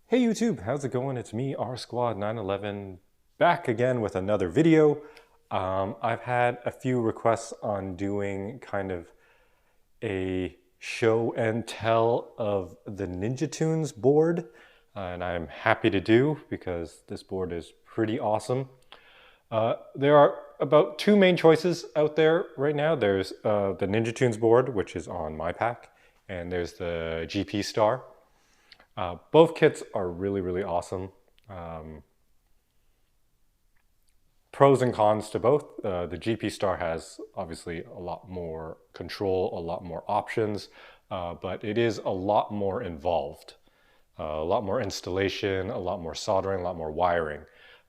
Hey YouTube, how's it going? It's me, R Squad 911, back again with another video. I've had a few requests on doing kind of a show and tell of the NinjaTunes board, and I'm happy to do because this board is pretty awesome. There are about two main choices out there right now. There's the NinjaTunes board, which is on my pack, and there's the GPStar. Both kits are really awesome. Pros and cons to both. The GPStar has obviously a lot more control, a lot more options, but it is a lot more involved. A lot more installation, a lot more soldering, a lot more wiring.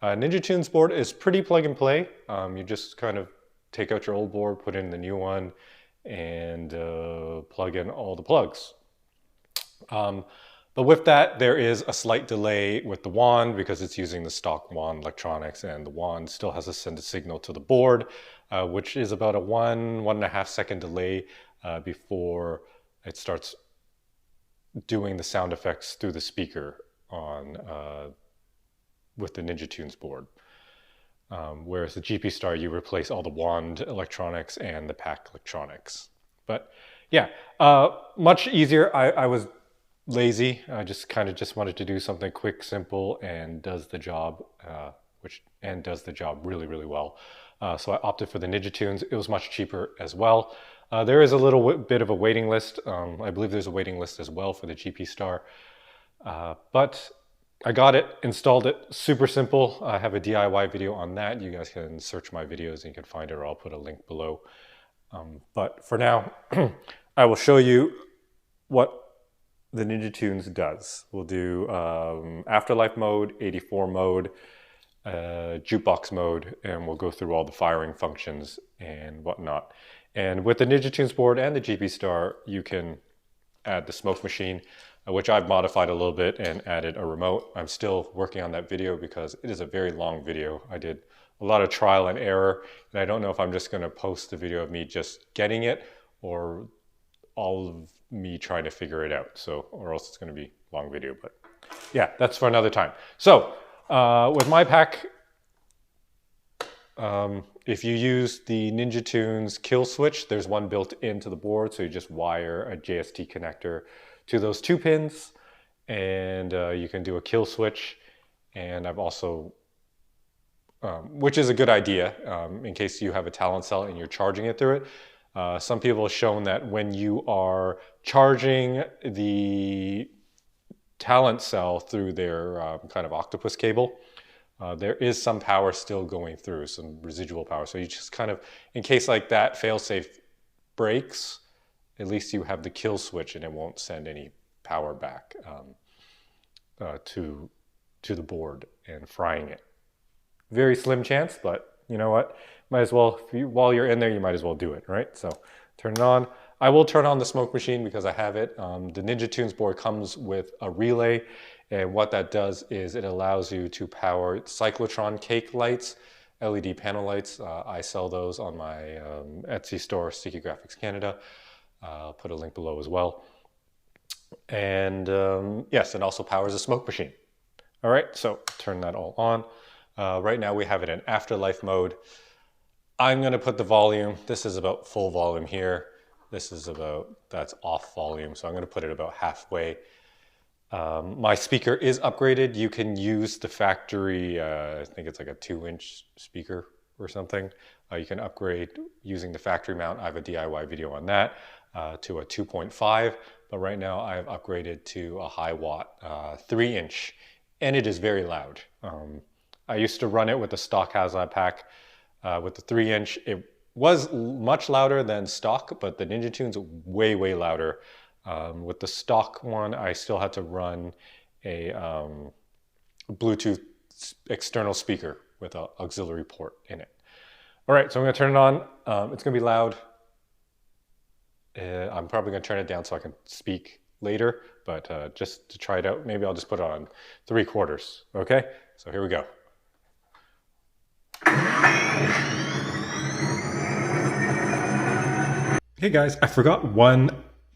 NinjaTunes board is pretty plug and play. You just kind of take out your old board, put in the new one, and plug in all the plugs. But with that, there is a slight delay with the wand because it's using the stock wand electronics, and the wand still has to send a signal to the board, which is about a 1.5 second delay before it starts doing the sound effects through the speaker on with the NinjaTunes board. Whereas the GPStar, you replace all the wand electronics and the pack electronics. But yeah, much easier. I was lazy. I just wanted to do something quick, simple, and does the job, does the job really well. So I opted for the NinjaTunes. It was much cheaper as well. There is a little bit of a waiting list. I believe there's a waiting list as well for the GPStar. But I got it, installed it, super simple. I have a DIY video on that. You guys can search my videos and you can find it, or I'll put a link below. But for now, I will show you what the NinjaTunes does. We'll do Afterlife mode, 84 mode, Jukebox mode, and we'll go through all the firing functions and whatnot. And with the NinjaTunes board and the GPStar, you can add the smoke machine, which I've modified a little bit and added a remote. I'm still working on that video because it is a very long video. I did a lot of trial and error, and I don't know if I'm just going to post the video of me just getting it or all of me trying to figure it out. So, or else it's going to be a long video, but yeah, that's for another time. So with my pack, if you use the NinjaTunes kill switch, there's one built into the board. So you just wire a JST connector to those two pins, and you can do a kill switch. And I've also, which is a good idea in case you have a talent cell and you're charging it through it. Some people have shown that when you are charging the talent cell through their kind of octopus cable, there is some power still going through, some residual power. So you just kind of, in case like that failsafe breaks, at least you have the kill switch and it won't send any power back to the board and frying it. Very slim chance, but you know what? Might as well, while you're in there, you might as well do it, right? So turn it on. I will turn on the smoke machine because I have it. The NinjaTunes board comes with a relay, and what that does is it allows you to power cyclotron cake lights, LED panel lights. I sell those on my Etsy store, Sticky Graphics Canada. I'll put a link below as well. And yes, it also powers a smoke machine. All right, so turn that all on. Right now we have it in Afterlife mode. I'm going to put the volume. This is about full volume here. This is about, that's off volume. So I'm going to put it about halfway. My speaker is upgraded. You can use the factory, I think it's like a 2-inch speaker or something. You can upgrade using the factory mount. I have a DIY video on that to a 2.5. But right now I've upgraded to a high watt 3-inch, and it is very loud. I used to run it with the stock Haslab pack. With the 3-inch, it was much louder than stock, but the NinjaTunes way louder. With the stock one, I still had to run a Bluetooth external speaker with an auxiliary port in it. All right, so I'm going to turn it on. It's going to be loud. I'm probably going to turn it down so I can speak later, but just to try it out, maybe I'll just put it on 3/4. Okay, so here we go. Hey guys, I forgot one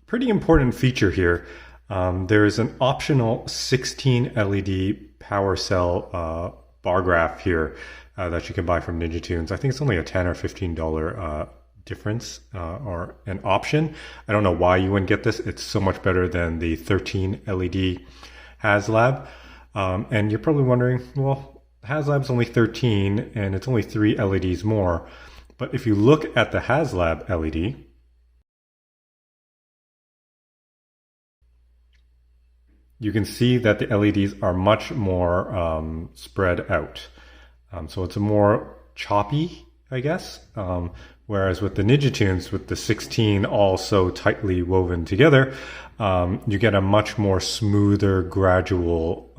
pretty important feature here. There is an optional 16 LED power cell bar graph here that you can buy from NinjaTunes. I think it's only a $10 or $15 difference or an option. I don't know why you wouldn't get this. It's so much better than the 13 LED Haslab. And you're probably wondering, well, Haslab's only 13 and it's only 3 LEDs more. But if you look at the Haslab LED, you can see that the LEDs are much more spread out. So it's a more choppy, I guess. Whereas with the NinjaTunes, with the 16 all so tightly woven together, you get a much more smoother, gradual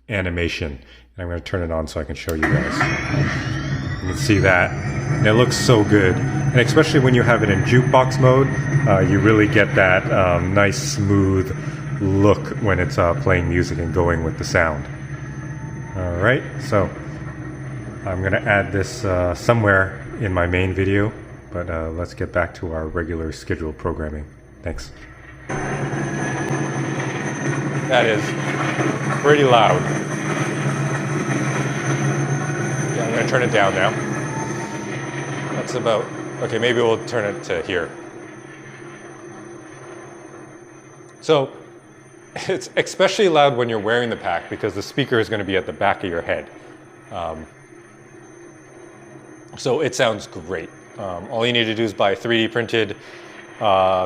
animation. And I'm going to turn it on so I can show you guys. You can see that. And it looks so good. And especially when you have it in Jukebox mode, you really get that nice, smooth look when it's playing music and going with the sound. All right, so I'm going to add this somewhere in my main video, but let's get back to our regular scheduled programming. Thanks. That is pretty loud. Yeah, I'm going to turn it down now. That's about, okay, maybe we'll turn it to here. So it's especially loud when you're wearing the pack because the speaker is going to be at the back of your head. So it sounds great. All you need to do is buy a 3D printed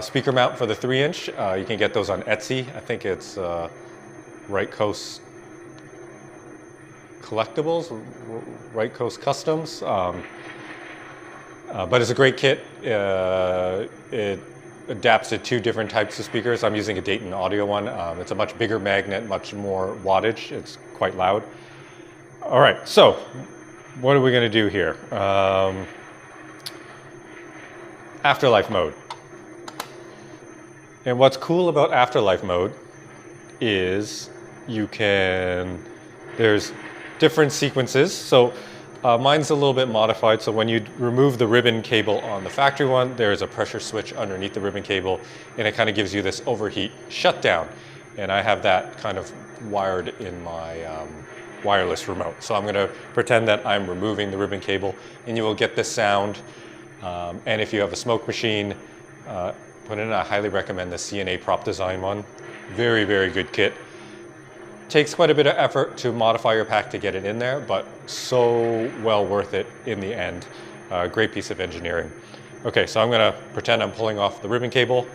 speaker mount for the 3-inch. You can get those on Etsy. I think it's Right Coast Collectibles, Right Coast Customs. But it's a great kit. It adapts to 2 different types of speakers. I'm using a Dayton Audio one. It's a much bigger magnet, much more wattage. It's quite loud. All right, so what are we going to do here? Afterlife mode. And what's cool about Afterlife mode is there's different sequences. So mine's a little bit modified. So when you remove the ribbon cable on the factory one, there's a pressure switch underneath the ribbon cable, and it kind of gives you this overheat shutdown. And I have that kind of wired in my wireless remote. So I'm going to pretend that I'm removing the ribbon cable, and you will get this sound. And if you have a smoke machine, put in, I highly recommend the CNA Prop Design one. Very, very good kit. Takes quite a bit of effort to modify your pack to get it in there, but so well worth it in the end. Great piece of engineering. Okay, so I'm going to pretend I'm pulling off the ribbon cable.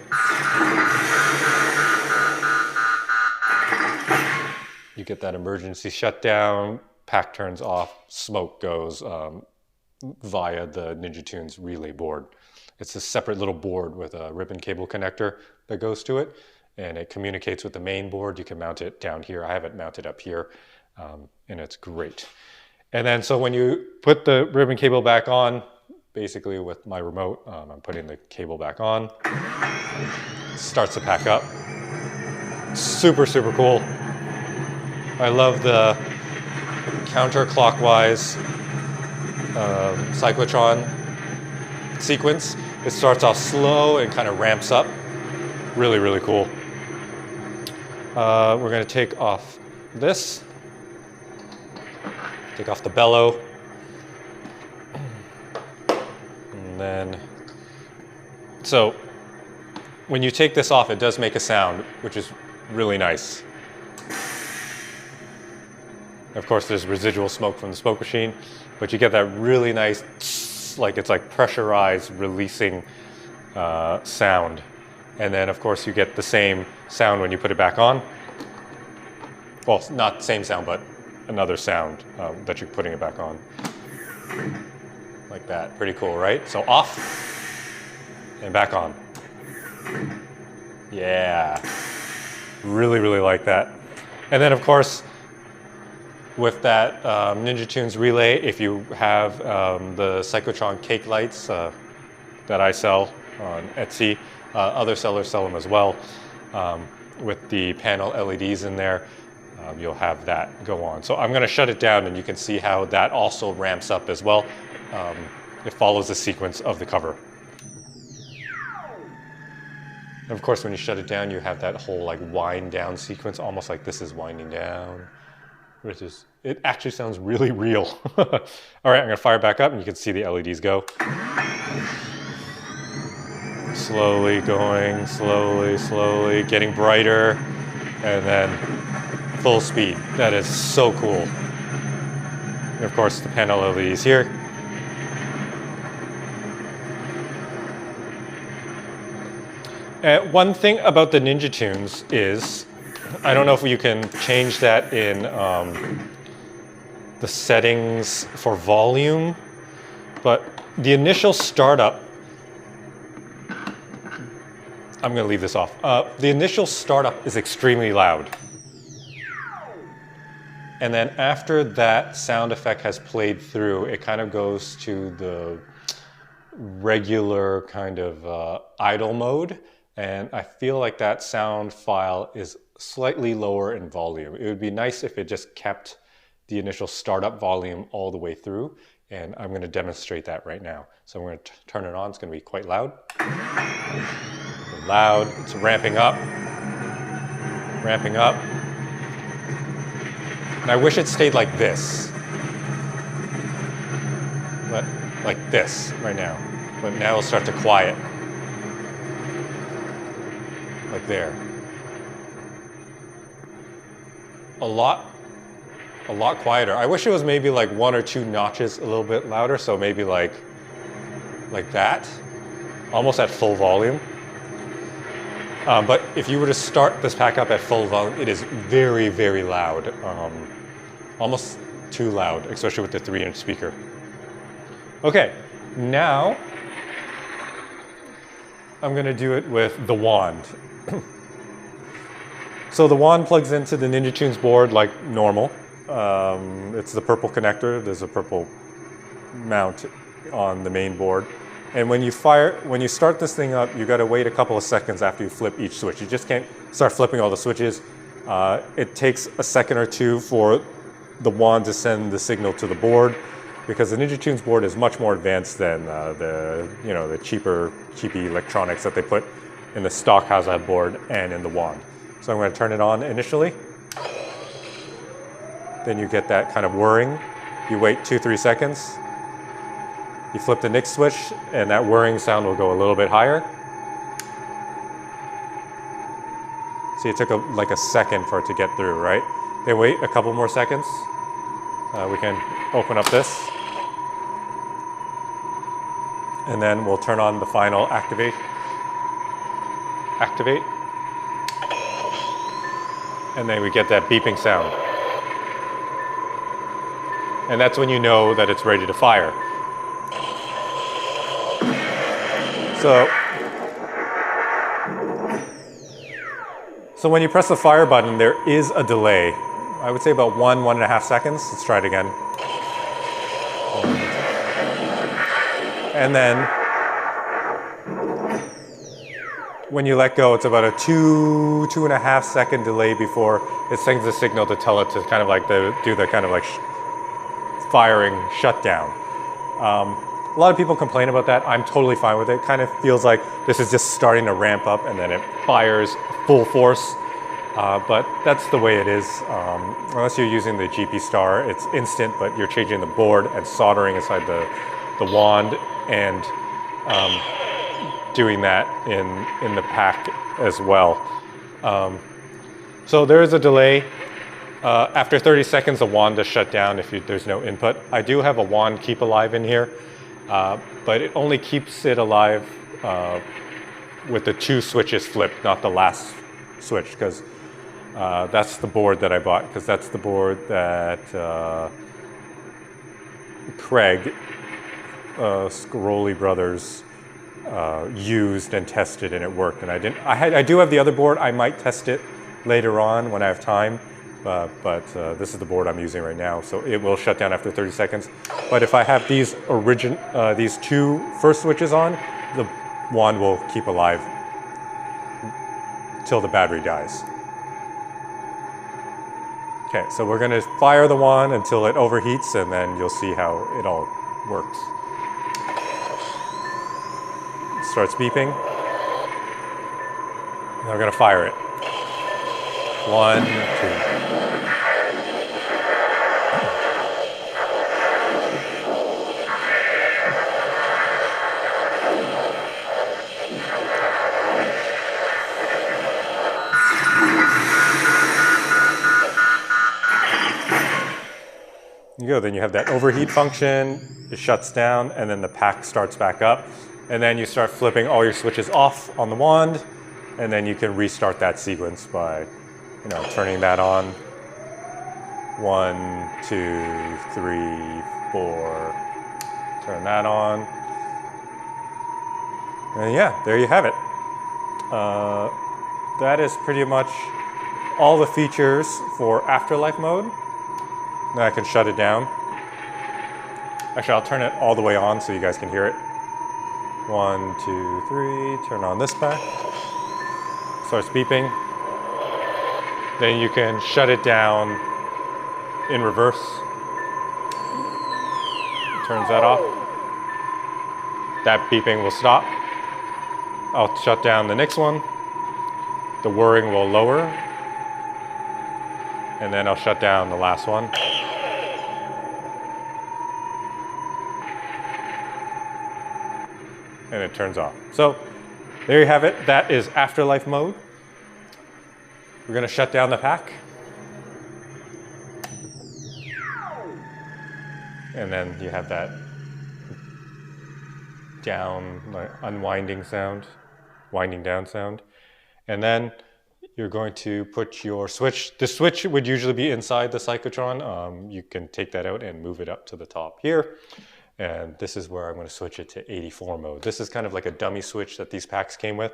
You get that emergency shutdown, pack turns off, smoke goes via the NinjaTunes relay board. It's a separate little board with a ribbon cable connector that goes to it, and it communicates with the main board. You can mount it down here. I have it mounted up here, and it's great. And then so when you put the ribbon cable back on, basically with my remote, I'm putting the cable back on. Starts to pack up. Super, super cool. I love the counterclockwise cyclotron sequence. It starts off slow and kind of ramps up. Really, really cool. We're going to take off this. Take off the bellow. And then, so when you take this off, it does make a sound, which is really nice. Of course, there's residual smoke from the smoke machine, but you get that really nice, it's like pressurized releasing sound. And then, of course, you get the same sound when you put it back on. Well, not the same sound, but another sound that you're putting it back on. Like that. Pretty cool, right? So off and back on. Yeah. Really, really like that. And then, of course, with that NinjaTunes relay, if you have the cyclotron cake lights that I sell on Etsy, other sellers sell them as well. With the panel LEDs in there, you'll have that go on. So I'm going to shut it down, and you can see how that also ramps up as well. It follows the sequence of the cover. Of course, when you shut it down, you have that whole like wind down sequence, almost like this is winding down, which is, it actually sounds really real. All right, I'm gonna fire back up and you can see the LEDs go. Slowly going, slowly, getting brighter, and then full speed. That is so cool. And of course, the panel LEDs here. One thing about the NinjaTunes is, I don't know if you can change that in the settings for volume, but the initial startup, I'm going to leave this off. The initial startup is extremely loud. And then after that sound effect has played through, it kind of goes to the regular kind of idle mode. And I feel like that sound file is slightly lower in volume. It would be nice if it just kept the initial startup volume all the way through. And I'm going to demonstrate that right now. So I'm going to turn it on. It's going to be quite loud. Loud. It's ramping up. Ramping up. And I wish it stayed like this. But like this right now. But now it'll start to quiet. Like there. A lot quieter. I wish it was maybe like 1 or 2 notches a little bit louder, so maybe like that, almost at full volume. But if you were to start this pack up at full volume, it is very, very loud. Almost too loud, especially with the 3-inch speaker. Okay, now I'm gonna do it with the wand. So the wand plugs into the NinjaTunes board like normal. It's the purple connector. There's a purple mount on the main board. And when you start this thing up, you got to wait a couple of seconds after you flip each switch. You just can't start flipping all the switches. It takes a second or two for the wand to send the signal to the board, because the NinjaTunes board is much more advanced than the cheapy electronics that they put in the stock Haslab board and in the wand. So I'm going to turn it on initially. Then you get that kind of whirring. You wait 2-3 seconds. You flip the next switch and that whirring sound will go a little bit higher. See, it took like a second for it to get through, right? Then wait a couple more seconds. We can open up this. And then we'll turn on the final activate. And then we get that beeping sound. And that's when you know that it's ready to fire. So when you press the fire button, there is a delay. I would say about 1.5 seconds. Let's try it again. And then when you let go, it's about a 2.5 second delay before it sends a signal to tell it to kind of like do the kind of like firing shutdown. A lot of people complain about that. I'm totally fine with it. Kind of feels like this is just starting to ramp up and then it fires full force. But that's the way it is. Unless you're using the GPStar, it's instant, but you're changing the board and soldering inside the wand and doing that in the pack as well. So there is a delay. After 30 seconds, the wand is shut down if there's no input. I do have a wand keep alive in here, but it only keeps it alive with the 2 switches flipped, not the last switch, because that's the board that I bought, because that's the board that Craig, Scaroli Brothers, used and tested, and it worked. And I do have the other board. I might test it later on when I have time, but this is the board I'm using right now, so it will shut down after 30 seconds. But if I have these 2 first switches on, the wand will keep alive till the battery dies. Okay, so we're going to fire the wand until it overheats, and then you'll see how it all works. It starts beeping. Now we're going to fire it. 1, 2. You go, then you have that overheat function, it shuts down, and then the pack starts back up. And then you start flipping all your switches off on the wand, and then you can restart that sequence by, turning that on. 1, 2, 3, 4. Turn that on. And yeah, there you have it. That is pretty much all the features for Afterlife mode. Now I can shut it down. Actually, I'll turn it all the way on so you guys can hear it. 1, 2, 3, turn on this back. Starts beeping. Then you can shut it down in reverse. Turns that off. That beeping will stop. I'll shut down the next one. The whirring will lower. And then I'll shut down the last one. And it turns off. So there you have it. That is Afterlife mode. We're going to shut down the pack. And then you have that down, like unwinding sound, winding down sound. And then you're going to put your switch. The switch would usually be inside the cyclotron. You can take that out and move it up to the top here. And this is where I'm going to switch it to 84 mode. This is kind of like a dummy switch that these packs came with.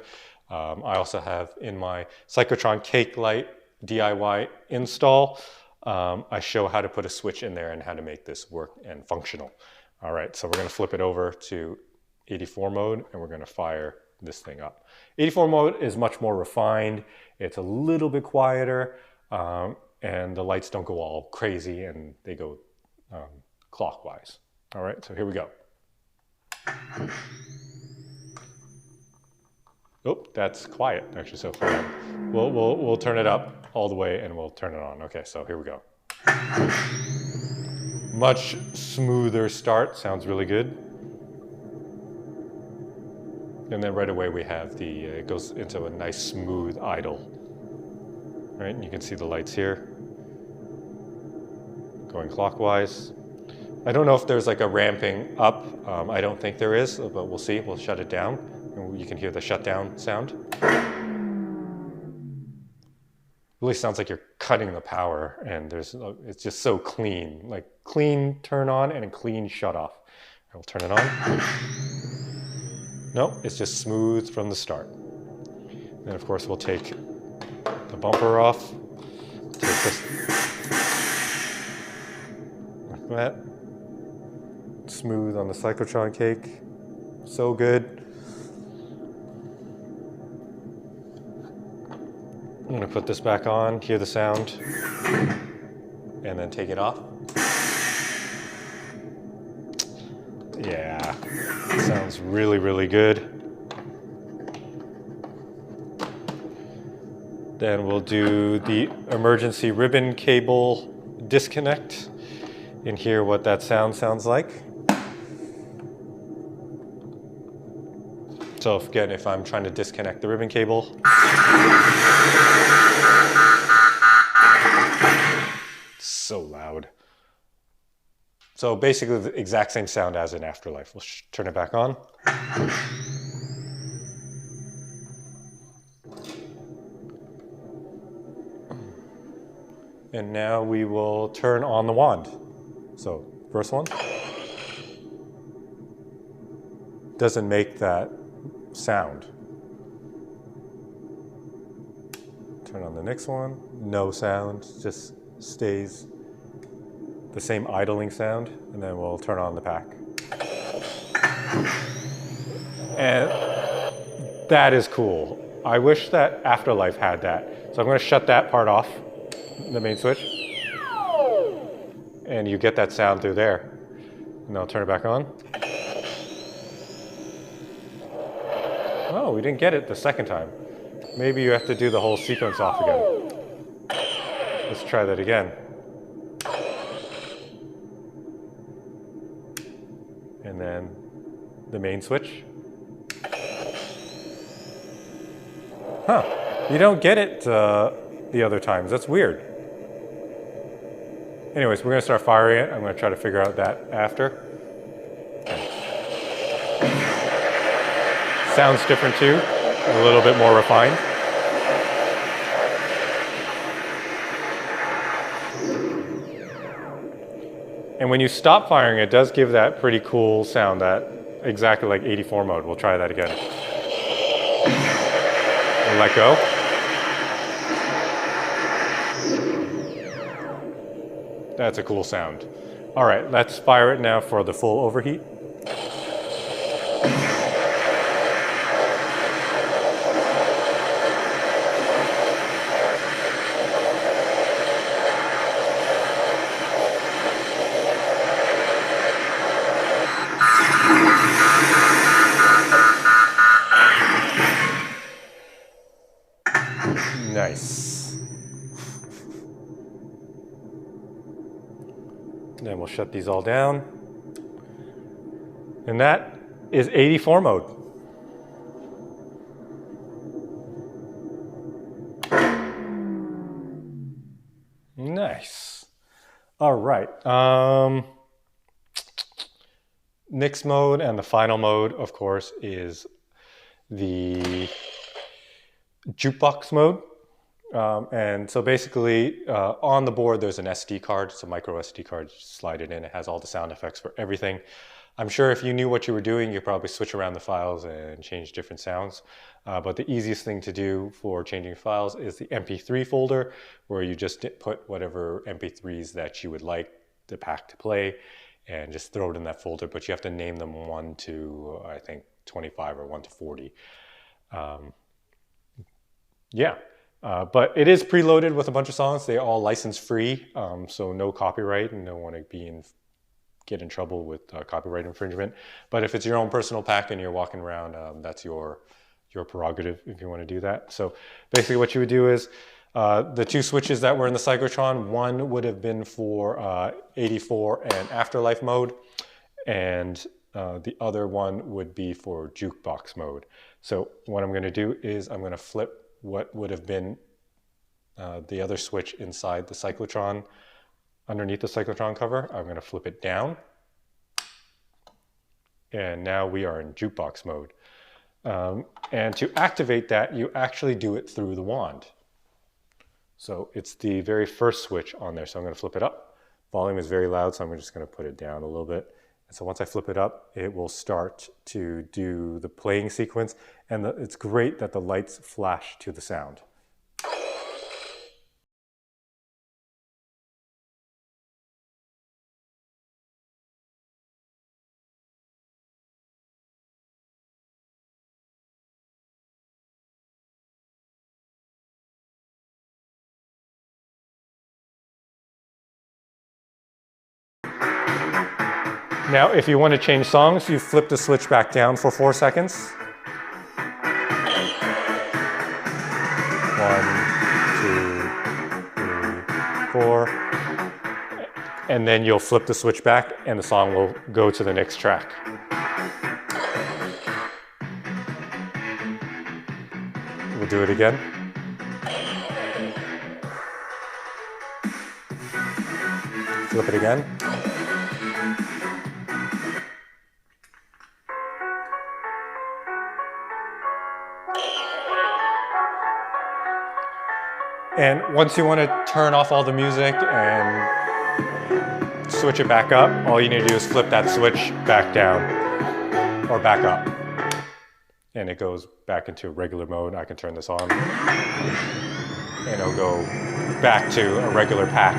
I also have in my cyclotron cake light DIY install, I show how to put a switch in there and how to make this work and functional. All right, so we're going to flip it over to 84 mode and we're going to fire this thing up. 84 mode is much more refined. It's a little bit quieter, and the lights don't go all crazy and they go clockwise. All right, so here we go. Oh, that's quiet actually. So hold on. We'll turn it up all the way and we'll turn it on. Okay, so here we go. Much smoother start. Sounds really good. And then right away we have the it goes into a nice smooth idle. Right, and you can see the lights here going clockwise. I don't know if there's like a ramping up. I don't think there is, but we'll see. We'll shut it down, and you can hear the shutdown sound. Really sounds like you're cutting the power, and it's just so clean, like clean turn on and a clean shut off. I'll turn it on. No, it's just smooth from the start. And of course, we'll take the bumper off. Take this like that. Smooth on the cyclotron cake. So good. I'm going to put this back on, hear the sound, and then take it off. Yeah, sounds really, really good. Then we'll do the emergency ribbon cable disconnect and hear what that sound sounds like. So again, if I'm trying to disconnect the ribbon cable, so loud. So basically the exact same sound as in Afterlife. We'll turn it back on. And now we will turn on the wand. So first one. Doesn't make that sound. Turn on the next one. No sound, just stays the same idling sound, and then we'll turn on the pack. And that is cool. I wish that Afterlife had that. So I'm going to shut that part off, the main switch. And you get that sound through there. And I'll turn it back on. Oh, we didn't get it the second time. maybe you have to do the whole sequence off again. Let's try that again. And then the main switch. Huh, you don't get it the other times. That's weird. Anyways, we're gonna start firing it. I'm gonna try to figure out that after. Sounds different too, a little bit more refined. And when you stop firing, it does give that pretty cool sound, that exactly like 84 mode. We'll try that again. We'll let go. That's a cool sound. All right, let's fire it now for the full overheat. Nice. Then we'll shut these all down. And that is 84 mode. Nice. All right. Mix mode and the final mode, of course, is the Jukebox mode. And so basically on the board there's an SD card. It's a micro SD card. You slide it in. It has all the sound effects for everything. I'm sure if you knew what you were doing, you'd probably switch around the files and change different sounds. But the easiest thing to do for changing files is the MP3 folder, where you just put whatever MP3s that you would like the pack to play and just throw it in that folder. But you have to name them 1 to, I think, 25 or 1 to 40. Yeah. But it is preloaded with a bunch of songs. They're all license free, so no copyright, and no one to get in trouble with copyright infringement. But if it's your own personal pack and you're walking around, that's your prerogative if you want to do that. So basically what you would do is the two switches that were in the cyclotron, one would have been for 84 and Afterlife mode, and the other one would be for Jukebox mode. So what I'm going to do is I'm going to flip what would have been the other switch inside the cyclotron, underneath the cyclotron cover. I'm going to flip it down. And now we are in Jukebox mode. And to activate that, you actually do it through the wand. So it's the very first switch on there. So I'm going to flip it up. Volume is very loud, so I'm just going to put it down a little bit. And so once I flip it up, it will start to do the playing sequence. And it's great that the lights flash to the sound. Now, if you want to change songs, you flip the switch back down for 4 seconds. 1, 2, 3, 4. And then you'll flip the switch back and the song will go to the next track. We'll do it again. Flip it again. And once you want to turn off all the music and switch it back up, all you need to do is flip that switch back down or back up. And it goes back into regular mode. I can turn this on and it'll go back to a regular pack.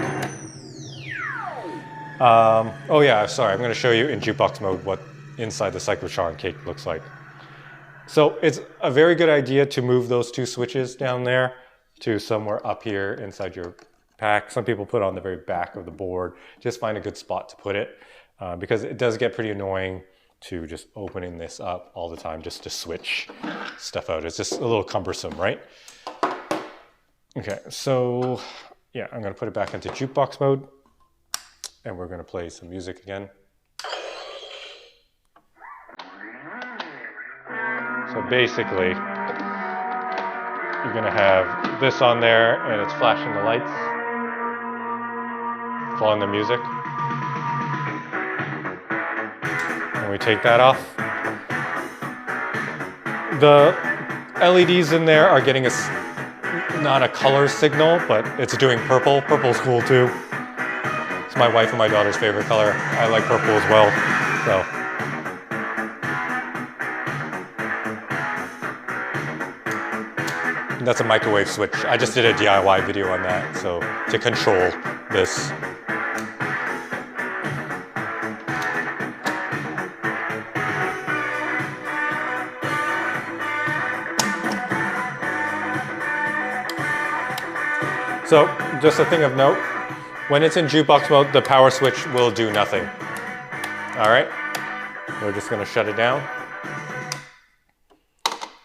Oh yeah, sorry, I'm going to show you in Jukebox mode what inside the cyclotron cake looks like. So it's a very good idea to move those two switches down there to somewhere up here inside your pack. Some people put it on the very back of the board. Just find a good spot to put it because it does get pretty annoying to just opening this up all the time just to switch stuff out. It's just a little cumbersome, right? Okay, so yeah, I'm gonna put it back into jukebox mode and we're gonna play some music again. So basically, you're gonna have this on there and it's flashing the lights, following the music. And we take that off. The LEDs in there are getting not a color signal, but it's doing purple. Purple's cool too. It's my wife and my daughter's favorite color. I like purple as well, so. That's a microwave switch. I just did a DIY video on that, so to control this. So, just a thing of note, when it's in jukebox mode, the power switch will do nothing. All right, we're just gonna shut it down.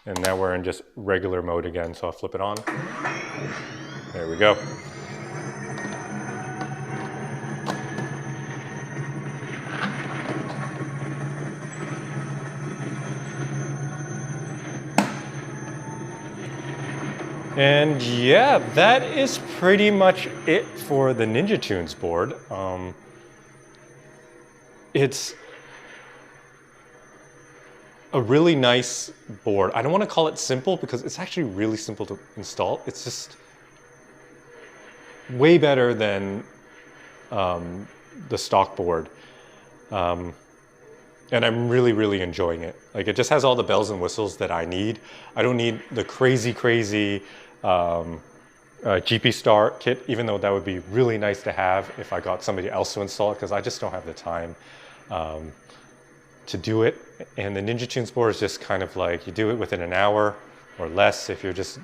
And now we're in just regular mode again, so I'll flip it on. There we go. And yeah, that is pretty much it for the NinjaTunes board. It's a really nice board. I don't want to call it simple because it's actually really simple to install. It's just way better than the stock board. And I'm really, really enjoying it. Like, it just has all the bells and whistles that I need. I don't need the crazy GPStar kit, even though that would be really nice to have if I got somebody else to install it, because I just don't have the time to do it. And the NinjaTunes board is just kind of like, you do it within an hour or less if you're just,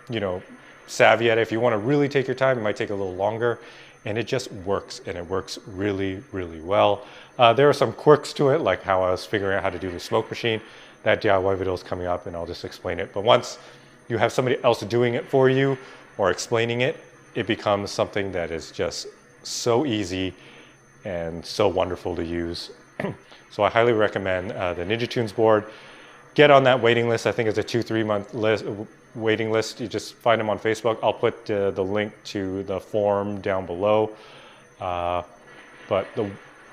you know, savvy at it. If you want to really take your time, it might take a little longer. And it just works, and it works really, really well. There are some quirks to it, like how I was figuring out how to do the smoke machine. That DIY video is coming up, and I'll just explain it. But once you have somebody else doing it for you or explaining it, it becomes something that is just so easy and so wonderful to use. So I highly recommend the NinjaTunes board. Get on that waiting list. I think it's a 2-3 month waiting list. You just find them on Facebook. I'll put the link to the form down below. But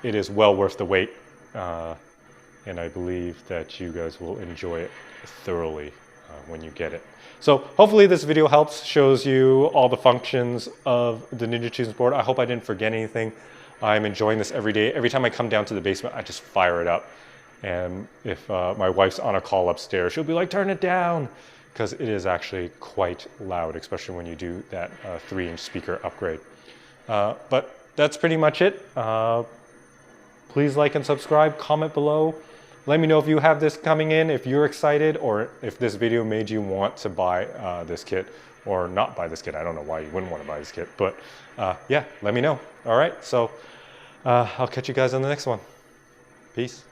it is well worth the wait. And I believe that you guys will enjoy it thoroughly when you get it. So hopefully this video helps, shows you all the functions of the NinjaTunes board. I hope I didn't forget anything. I'm enjoying this every day. Every time I come down to the basement, I just fire it up. And if my wife's on a call upstairs, she'll be like, turn it down, because it is actually quite loud, especially when you do that 3-inch speaker upgrade. But that's pretty much it. Please like and subscribe, comment below. Let me know if you have this coming in, if you're excited, or if this video made you want to buy this kit or not buy this kit. I don't know why you wouldn't want to buy this kit, but yeah, let me know. All right, so I'll catch you guys on the next one. Peace.